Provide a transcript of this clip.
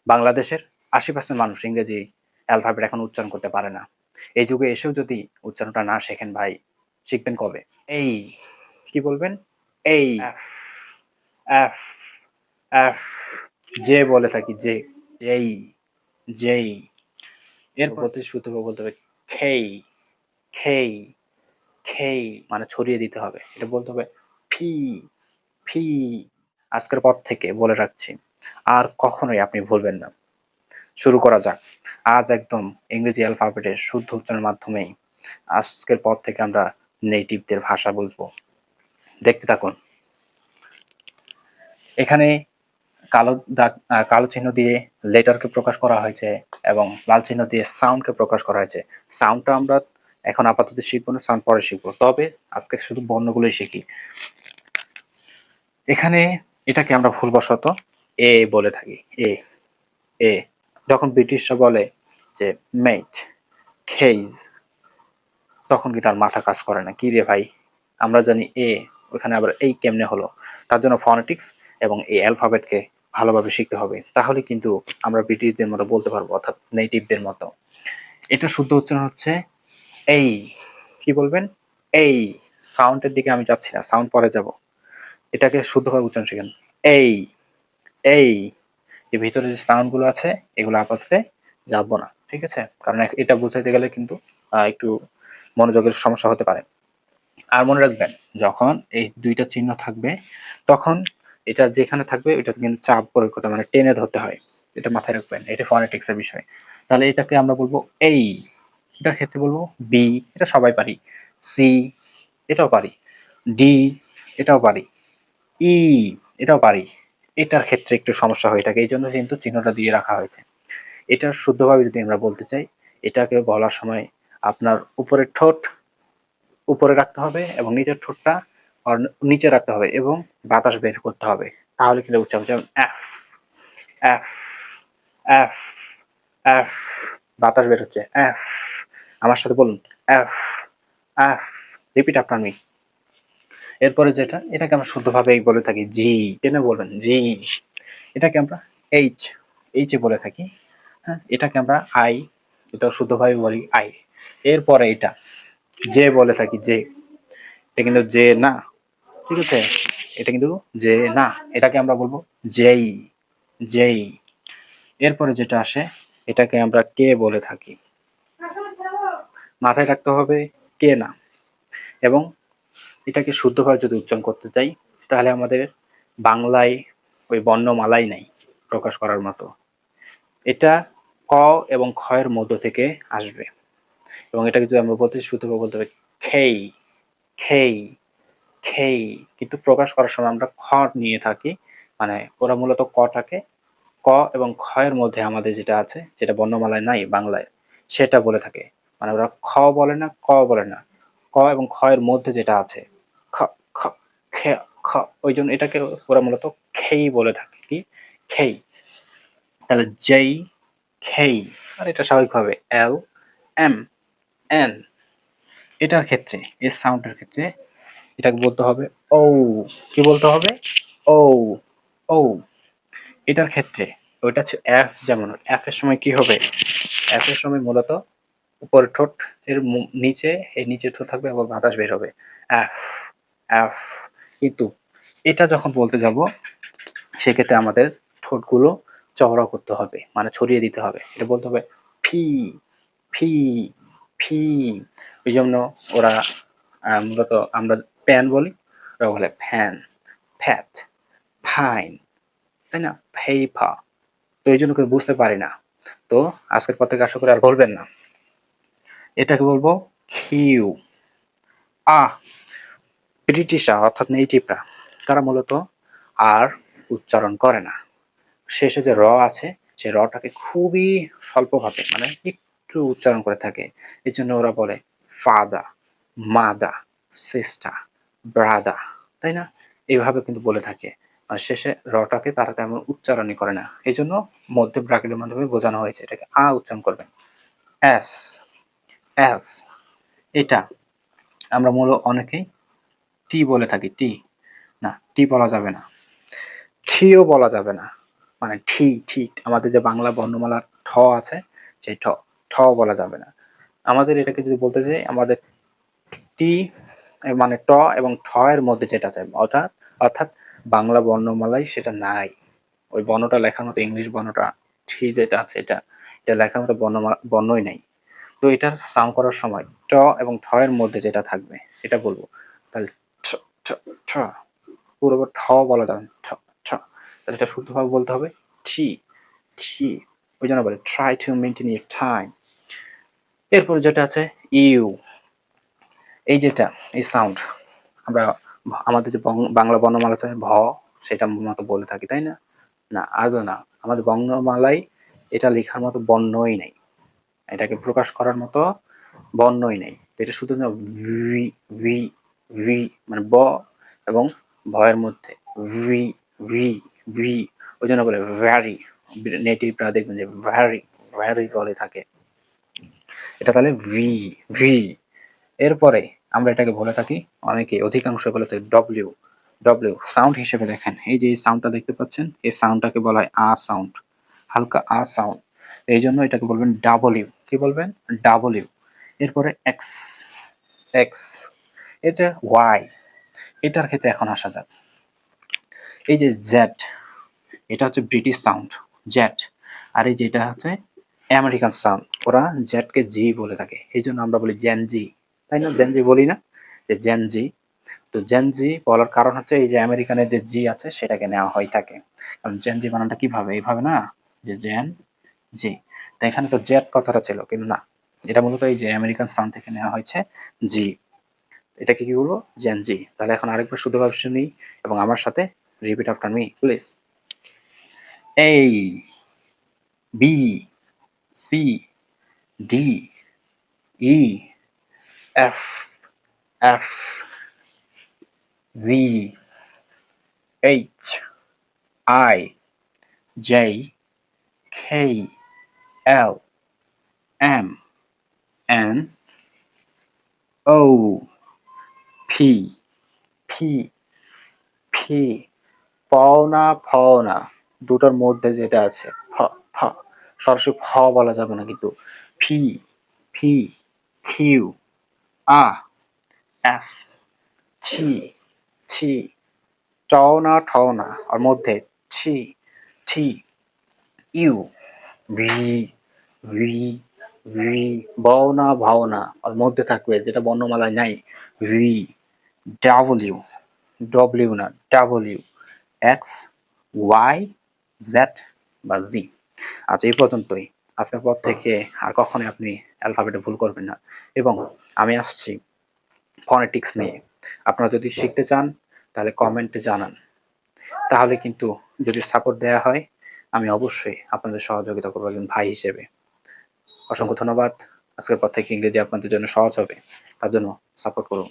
বাংলাদেশের ৮০% মানুষ ইংরেজি অ্যালফাবেট এখন উচ্চারণ করতে পারে না। এই যুগে এসেও যদি উচ্চারণটা না শেখেন ভাই, শিখবেন কবে? এই কি বলবেন? এই এফ এফ এফ যে বলে থাকি যে, যেই যেই এরপর বলতে শুরু হবে বলতে হবে খেই খেই খেই, মানে ছড়িয়ে দিতে হবে। এটা বলতে হবে ফি ফি। আজকের পর থেকে বলে রাখছি, আর কখনোই আপনি ভুলবেন না। শুরু করা যাক। আজ একদম ইংরেজি অ্যালফাবেটের শুদ্ধ উচ্চারণের মাধ্যমেই আজকের পর থেকে আমরা নেটিভদের ভাষা বুঝবো। দেখতে থাকুন। এখানে কালো দাগ, কালো চিহ্ন দিয়ে লেটারকে প্রকাশ করা হয়েছে এবং লাল চিহ্ন দিয়ে সাউন্ডকে প্রকাশ করা হয়েছে। সাউন্ডটা আমরা এখন আপাতত শিখবো না, সাউন্ড পরে শিখবো। তবে আজকে শুধু বর্ণগুলোই শিখি। এখানে এটাকে আমরা ভুলবশত এ বলে থাকি। এ এ যখন ব্রিটিশরা বলে যে মেট খেইজ, তখন কি তার মাথা কাজ করে না, কি রে ভাই, আমরা জানি এ, ওখানে আবার এই কেমনে হলো। তার জন্য ফনেটিক্স এবং এই অ্যালফাবেটকে ভালোভাবে শিখতে হবে, তাহলে কিন্তু আমরা ব্রিটিশদের মতো বলতে পারবো, অর্থাৎ নেটিভদের মতো। এটা শুদ্ধ উচ্চারণ হচ্ছে এই। কি বলবেন? এই। সাউন্ডের দিকে আমি যাচ্ছি না, সাউন্ড পরে যাব। এটাকে শুদ্ধভাবে উচ্চারণ শিখেন। এই এই যে ভিতরে যে সাউন্ড গুলো আছে, এগুলো আপাতত যাবো না, ঠিক আছে? কারণ এটা বুঝাইতে গেলে কিন্তু একটু মনোযোগের সমস্যা হতে পারে। আর মনে রাখবেন, যখন এই দুইটা চিহ্ন থাকবে, তখন এটা যেখানে থাকবে ওইটাতে কিন্তু চাপ প্রয়োগ করতে হয়, মানে টেনে ধরতে হয়। এটা মাথায় রাখবেন, এটা ফনেটিক্স এর বিষয়। তাহলে এটাকে আমরা বলবো এই। এটার ক্ষেত্রে বলবো বি, এটা সবাই পারি। সি, এটাও পারি। ডি, এটাও পারি। ই, এটাও পারি। এটার ক্ষেত্রে একটু সমস্যা হয়ে থাকে, এই জন্য কিন্তু চিহ্নটা দিয়ে রাখা হয়েছে। এটার শুদ্ধভাবে যদি আমরা বলতে চাই, এটাকে বলার সময় আপনার উপরের ঠোঁট উপরে রাখতে হবে এবং নিচের ঠোঁটটা নিচে রাখতে হবে এবং বাতাস বের করতে হবে, তাহলে কিন্তু উচ্চারণ। যেমন এফ এফ এফ এফ, বাতাস বের হচ্ছে এফ। আমার সাথে বলুন F F, repeat after me. এরপরে যেটা, এটাকে আমরা শুদ্ধভাবে বলে থাকি জি, টেনে বলবেন জি। এটাকে আমরা এইচ এইচ এ বলে থাকি। হ্যাঁ, এটাকে আমরা আই, এটা শুদ্ধভাবে বলি আই। এরপরে এটা যে বলে থাকি যে, এটা কিন্তু যে না, ঠিক আছে? এটা কিন্তু যে না, এটাকে আমরা বলবো যেই যেই। এরপরে যেটা আসে, এটাকে আমরা কে বলে থাকি। মাথায় রাখতে হবে কে না। এবং এটাকে শুদ্ধভাবে যদি উচ্চারণ করতে চাই, তাহলে আমাদের বাংলায় ওই বর্ণমালাই নাই প্রকাশ করার মতো। এটা ক এবং খ এর মধ্য থেকে আসবে এবং এটাকে যদি আমরা বলতে শুদ্ধভাবে বলতে হবে খেই খেই খেই। কিন্তু প্রকাশ করার সময় আমরা খ নিয়ে থাকি, মানে ওরা মূলত কটাকে ক এবং খ এর মধ্যে আমাদের যেটা আছে, যেটা বর্ণমালায় নাই বাংলায়, সেটা বলে থাকে। মানে ওরা খ বলে না, ক বলে না, ক এবং খ এর মধ্যে যেটা আছে, খ খ খে খ, ওই জন্য এটাকে ওরা মূলত খেই বলে থাকে। কি খেই। তাহলে যেই খেই, আর এটা স্বাভাবিকভাবে এল এম এন। এটার ক্ষেত্রে, এর সাউন্ডের ক্ষেত্রে এটাকে বলতে হবে ও। কি বলতে হবে? ও ও। এটার ক্ষেত্রে ওইটা হচ্ছে এফ, যেমন এফ এর সময় কি হবে? এফ এর সময় মূলত উপরের ঠোঁট এর নিচে, এই নিচের ঠোঁট থাকবে এবং বাতাস বের হবে এফ এফ। কিন্তু এটা যখন বলতে যাব, সেক্ষেত্রে আমাদের ঠোঁটগুলো চওড়া করতে হবে, মানে ছড়িয়ে দিতে হবে। এটা বলতে হবে ফি ফি ফি। ওই জন্য ওরা মূলত আমরা প্যান বলি, ওরা বলে ফ্যান ফ্যাট ফাইন, তাই না? পেপার। তো এই জন্য কেউ বুঝতে পারি না। তো আজকের পর থেকে আশা করি আর বলবেন না। এটাকে বলবো কিউ। আহ, ব্রিটিশরা অর্থাৎ নেটিভরা, তারা মূলত আর উচ্চারণ করে না। শেষে যে র আছে, সেই রটাকে খুবই স্বল্পভাবে, মানে একটু উচ্চারণ করে থাকে। এই জন্য ওরা বলে ফাদা মাদা সিস্টার ব্রাদা, তাই না? এইভাবে কিন্তু বলে থাকে। আর শেষে রটাকে তারা তেমন উচ্চারণই করে না, এই জন্য মধ্যে ব্র্যাকেটের মাধ্যমে বোঝানো হয়েছে এটাকে আ উচ্চারণ করবেন। এস এস, এটা আমরা অনেকেই টি বলে থাকি। টি না, টি বলা যাবে না, ঠিও বলা যাবে না, মানে ঠি ঠি আমাদের যে বাংলা বর্ণমালার ঠ আছে সেই ঠ ঠ বলা যাবে না। আমাদের এটাকে যদি বলতে যাই আমাদের টি মানে ট এবং ঠ এর মধ্যে যেটা আছে অর্থাৎ অর্থাৎ বাংলা বর্ণমালায় সেটা নাই। ওই বর্ণটা লেখার মতো ইংলিশ বর্ণটা ঠি যেটা আছে এটা এটা লেখার মতো বর্ণই নাই। তো এটার সাউন্ড করার সময় ট এবং ঠ এর মধ্যে যেটা থাকবে এটা বলবো। তাহলে ঠ ঠ ঠ পুরো ঠ বলা যাবে না, ঠ ঠ। তাহলে এটা শুদ্ধভাবে বলতে হবে টি টি। ওই জন্য বলে try to maintain your time. এরপরে যেটা আছে ইউ, এই যেটা এই সাউন্ড আমরা আমাদের যে বাংলা বর্ণমালা আছে ভ সেটা মতো বলে থাকি তাই না? না আদৌ না, আমাদের বর্ণমালায় এটা লেখার মতো বর্ণই নেই, এটাকে প্রকাশ করার মতো বর্ণই নেই। এটা শুধু ভি ভি ভি মানে ব এবং ভয়ের মধ্যে ভি ভি ভি। ওই জন্য বলে ভ্যারি, নেটিভরা দেখবেন যে ভ্যারি ভ্যারি বলে থাকে। এটা তাহলে ভি ভি। এরপরে আমরা এটাকে বলে থাকি অনেকে অধিকাংশ বলে থাকে ডব্লিউ ডব্লিউ। সাউন্ড হিসেবে দেখেন এই যে এই সাউন্ডটা দেখতে পাচ্ছেন এই সাউন্ডটাকে বলা হয় আ সাউন্ড, হালকা আ সাউন্ড। এই জন্য এটাকে বলবেন ডাব্লিউ। কি বলবেন? ডাব্লিউ। এরপরে এক্স এক্স। এটা ওয়াই। এটার ক্ষেত্রে এখন আসা যাক। এই যে জেড এটা হচ্ছে ব্রিটিশ সাউন্ড জেড, আর এই যেটা হচ্ছে আমেরিকান সাউন্ড, ওরা জেডকে জি বলে থাকে। এই জন্য আমরা বলি জেনজি, তাই না? জেনজি বলি না যে জেনজি। তো জেনজি বলার কারণ হচ্ছে এই যে আমেরিকানের যে জি আছে সেটাকে নেওয়া হয়ে থাকে। কারণ জেনজি বানানটা কিভাবে? এইভাবে না, যে জেন জি। তো এখানে তো জেড কথাটা ছিল কিন্তু না, এটা মূলত এই যে আমেরিকান সাউন্ড থেকে নেওয়া হয়েছে জি। এটাকে কি বলবো? জেনজি। তাহলে এখন আরেকবার শুদ্ধভাবে শুনি এবং আমার সাথে repeat after me please. A B C D E F F Z H I J K L M N O P P P। পাওনা ফাওনা দুটার মধ্যে যেটা আছে ফ ফ, সরাসরি ফ বলা যাবে না কিন্তু ফি ফি কিউ আ এস ছি ছি। টওনা ঠওনা আর মধ্যে ছি ছি। U V V V. বওনা ভাওনা আর মধ্যে থাকবে যেটা বর্ণমালায় নাই ভি। ডাব্লিউ ডব্লিউ না ডাব্লিউ। এক্স ওয়াই জেড বা জি। আচ্ছা এই পর্যন্তই। আজকের পর থেকে আর কখনোই আপনি অ্যালফাবেটে ভুল করবেন না। এবং আমি আসছি ফনেটিক্স নিয়ে। আপনারা যদি শিখতে চান তাহলে কমেন্টে জানান। তাহলে কিন্তু যদি সাপোর্ট দেওয়া হয় আমি অবশ্যই আপনাদের সহযোগিতা করবো একজন ভাই হিসেবে। অসংখ্য ধন্যবাদ। আজকের পর থেকে ইংরেজি আপনাদের জন্য সহজ হবে, তার জন্য সাপোর্ট করুন।